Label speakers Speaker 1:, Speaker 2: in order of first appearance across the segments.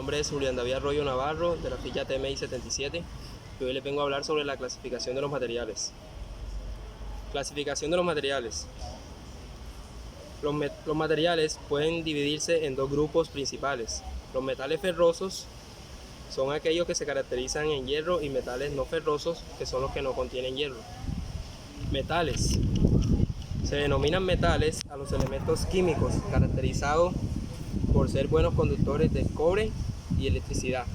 Speaker 1: nombre es Julián David Arroyo Navarro, de la ficha TMI 77, y hoy les vengo a hablar sobre la clasificación de los materiales. Clasificación de los materiales. Los materiales pueden dividirse en dos grupos principales. Los metales ferrosos son aquellos que se caracterizan en hierro y metales no ferrosos, que son los que no contienen hierro. Metales. Se denominan metales a los elementos químicos caracterizados por ser buenos conductores de cobre y electricidad.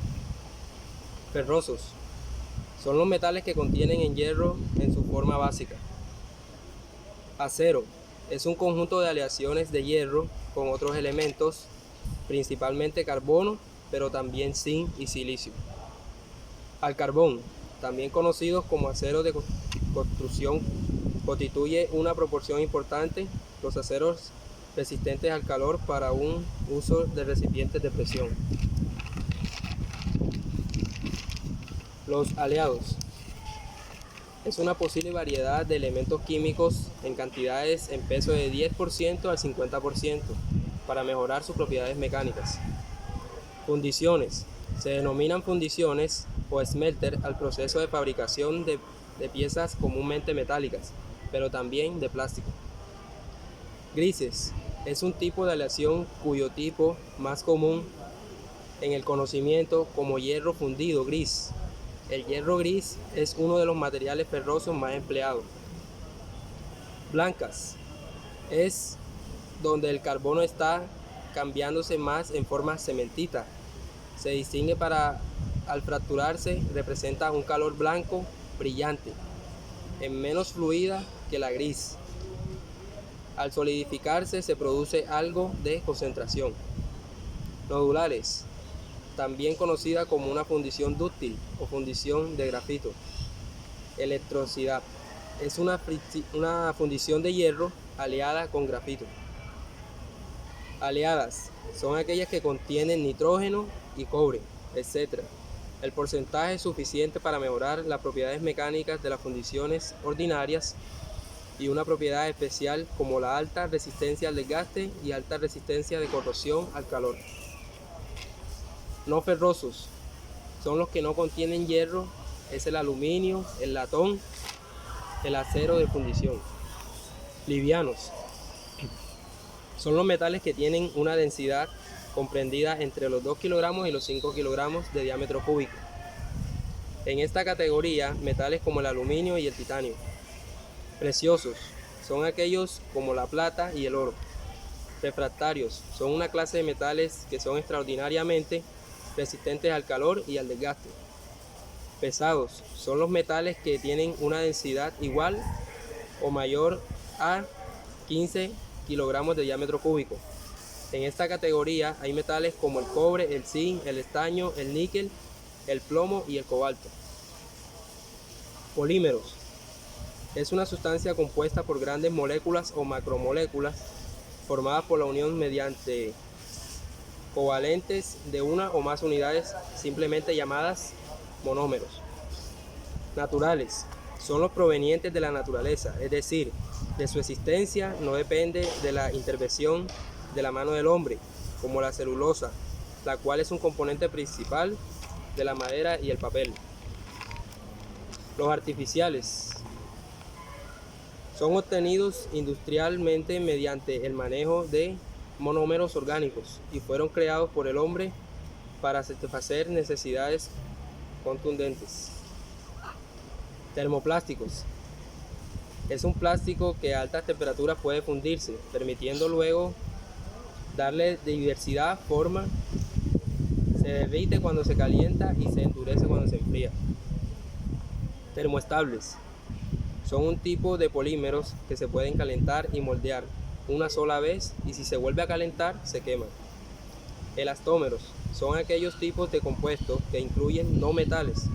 Speaker 1: Ferrosos. Son los metales que contienen en hierro en su forma básica. Acero. Es un conjunto de aleaciones de hierro con otros elementos, principalmente carbono, pero también zinc y silicio. Al carbón, también conocidos como acero de construcción, constituye una proporción importante los aceros resistentes al calor para un uso de recipientes de presión. Los aleados. Es una posible variedad de elementos químicos en cantidades en peso de 10% al 50% para mejorar sus propiedades mecánicas. Fundiciones. Se denominan fundiciones o smelter al proceso de fabricación de piezas comúnmente metálicas, pero también de plástico. Grises. Es un tipo de aleación cuyo tipo más común en el conocimiento como hierro fundido gris. El hierro gris es uno de los materiales ferrosos más empleados. Blancas. Es donde el carbono está cambiándose más en forma cementita. Se distingue al fracturarse, representa un color blanco brillante, es menos fluida que la gris. Al solidificarse se produce algo de concentración. Nodulares. También conocida como una fundición dúctil o fundición de grafito. Electrosidad. Es una fundición de hierro aleada con grafito. Aleadas son aquellas que contienen nitrógeno y cobre, etc. El porcentaje es suficiente para mejorar las propiedades mecánicas de las fundiciones ordinarias y una propiedad especial como la alta resistencia al desgaste y alta resistencia de corrosión al calor. No ferrosos son los que no contienen hierro, es el aluminio, el latón, el acero de fundición. Livianos son los metales que tienen una densidad comprendida entre los 2 kilogramos y los 5 kilogramos de diámetro cúbico. En esta categoría, metales como el aluminio y el titanio. Preciosos son aquellos como la plata y el oro. Refractarios son una clase de metales que son extraordinariamente resistentes al calor y al desgaste. Pesados son los metales que tienen una densidad igual o mayor a 15 kilogramos de diámetro cúbico. En esta categoría hay metales como el cobre, el zinc, el estaño, el níquel, el plomo y el cobalto. Polímeros. Es una sustancia compuesta por grandes moléculas o macromoléculas formadas por la unión mediante covalentes de una o más unidades simplemente llamadas monómeros. Naturales. Son los provenientes de la naturaleza, es decir, de su existencia no depende de la intervención de la mano del hombre, como la celulosa, la cual es un componente principal de la madera y el papel. Los artificiales son obtenidos industrialmente mediante el manejo de monómeros orgánicos y fueron creados por el hombre para satisfacer necesidades contundentes. Termoplásticos. Es un plástico que a altas temperaturas puede fundirse, permitiendo luego darle diversidad, forma. Se derrite cuando se calienta y se endurece cuando se enfría. Termoestables. Son un tipo de polímeros que se pueden calentar y moldear una sola vez y si se vuelve a calentar se queman. Elastómeros son aquellos tipos de compuestos que incluyen no metales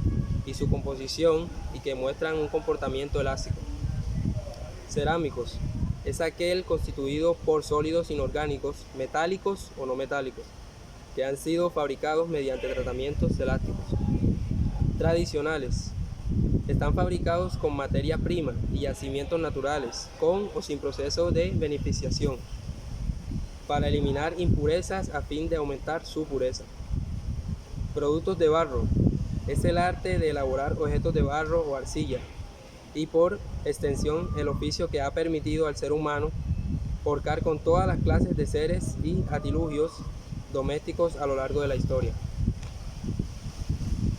Speaker 1: y su composición y que muestran un comportamiento elástico. Cerámicos es aquel constituido por sólidos inorgánicos, metálicos o no metálicos, que han sido fabricados mediante tratamientos elásticos. Tradicionales. Están fabricados con materia prima y yacimientos naturales, con o sin proceso de beneficiación, para eliminar impurezas a fin de aumentar su pureza. Productos de barro. Es el arte de elaborar objetos de barro o arcilla y por extensión el oficio que ha permitido al ser humano forjar con todas las clases de seres y artilugios domésticos a lo largo de la historia.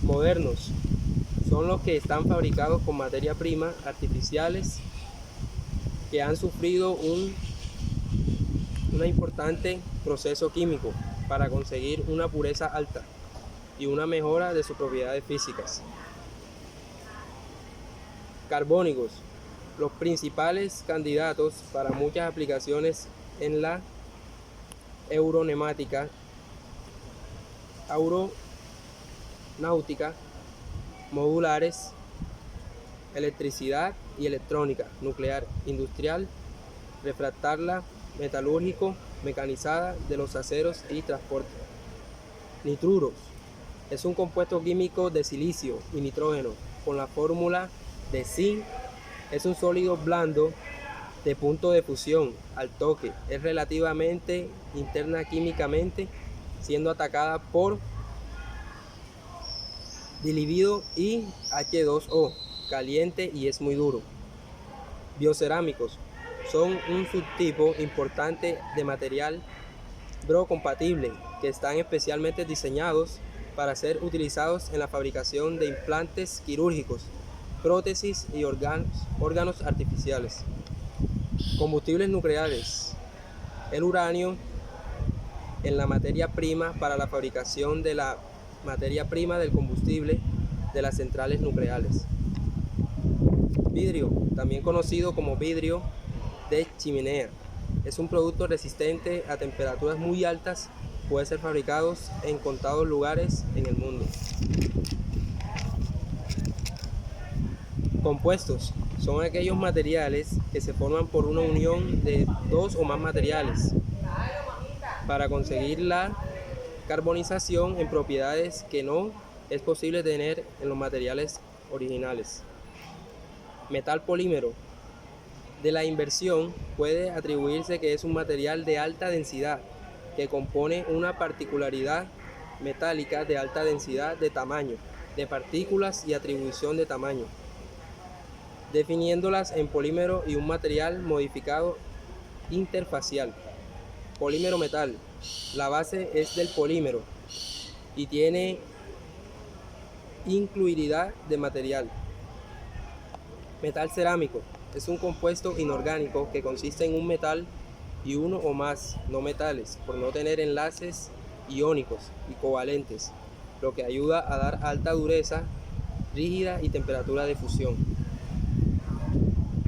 Speaker 1: Modernos. Son los que están fabricados con materia prima artificiales que han sufrido un importante proceso químico para conseguir una pureza alta y una mejora de sus propiedades físicas. Carbónicos. Los principales candidatos para muchas aplicaciones en la aeronáutica, modulares, electricidad y electrónica, nuclear, industrial, refractaria, metalúrgico, mecanizada, de los aceros y transporte. Nitruros. Es un compuesto químico de silicio y nitrógeno con la fórmula de zinc. Es un sólido blando de punto de fusión al toque. Es relativamente interna químicamente, siendo atacada por diluido y H2O, caliente y es muy duro. Biocerámicos. Son un subtipo importante de material biocompatible que están especialmente diseñados para ser utilizados en la fabricación de implantes quirúrgicos, prótesis y órganos artificiales. Combustibles nucleares. El uranio en la materia prima para la fabricación de la materia prima del combustible de las centrales nucleares. Vidrio, también conocido como vidrio de chimenea, es un producto resistente a temperaturas muy altas. Puede ser fabricado en contados lugares en el mundo. Compuestos son aquellos materiales que se forman por una unión de dos o más materiales para conseguir la carbonización en propiedades que no es posible tener en los materiales originales. Metal polímero. De la inversión puede atribuirse que es un material de alta densidad que compone una particularidad metálica de alta densidad de tamaño, de partículas y atribución de tamaño, definiéndolas en polímero y un material modificado interfacial. Polímero metal. La base es del polímero y tiene incluiridad de material. Metal cerámico. Es un compuesto inorgánico que consiste en un metal y uno o más no metales, por no tener enlaces iónicos y covalentes, lo que ayuda a dar alta dureza, rígida y temperatura de fusión.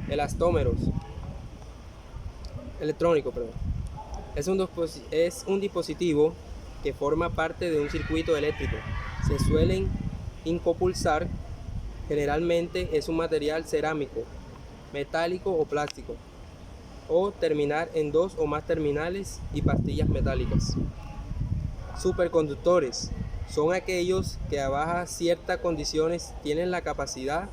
Speaker 1: Elastómeros. Electrónico, es un dispositivo que forma parte de un circuito eléctrico. Se suelen incopulsar. Generalmente es un material cerámico, metálico o plástico, o terminar en dos o más terminales y pastillas metálicas. Superconductores son aquellos que a bajas ciertas condiciones tienen la capacidad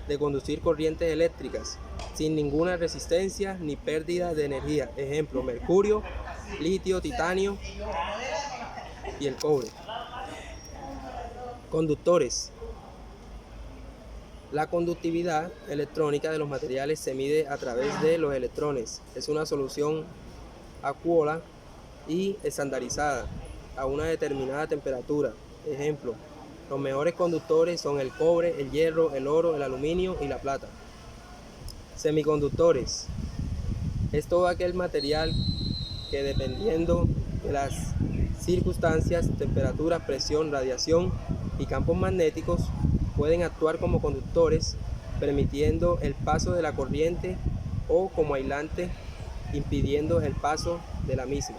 Speaker 1: de conducir corrientes eléctricas sin ninguna resistencia ni pérdida de energía. Ejemplo: mercurio, litio, titanio y el cobre. Conductores. La conductividad electrónica de los materiales se mide a través de los electrones. Es una solución acuosa y estandarizada a una determinada temperatura. Ejemplo: los mejores conductores son el cobre, el hierro, el oro, el aluminio y la plata. Semiconductores. Es todo aquel material que, dependiendo de las circunstancias, temperatura, presión, radiación y campos magnéticos, pueden actuar como conductores, permitiendo el paso de la corriente, o como aislante, impidiendo el paso de la misma.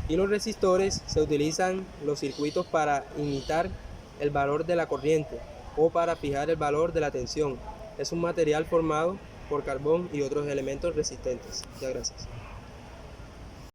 Speaker 1: Y los resistores se utilizan los circuitos para imitar el valor de la corriente o para fijar el valor de la tensión. Es un material formado por carbón y otros elementos resistentes. Muchas gracias.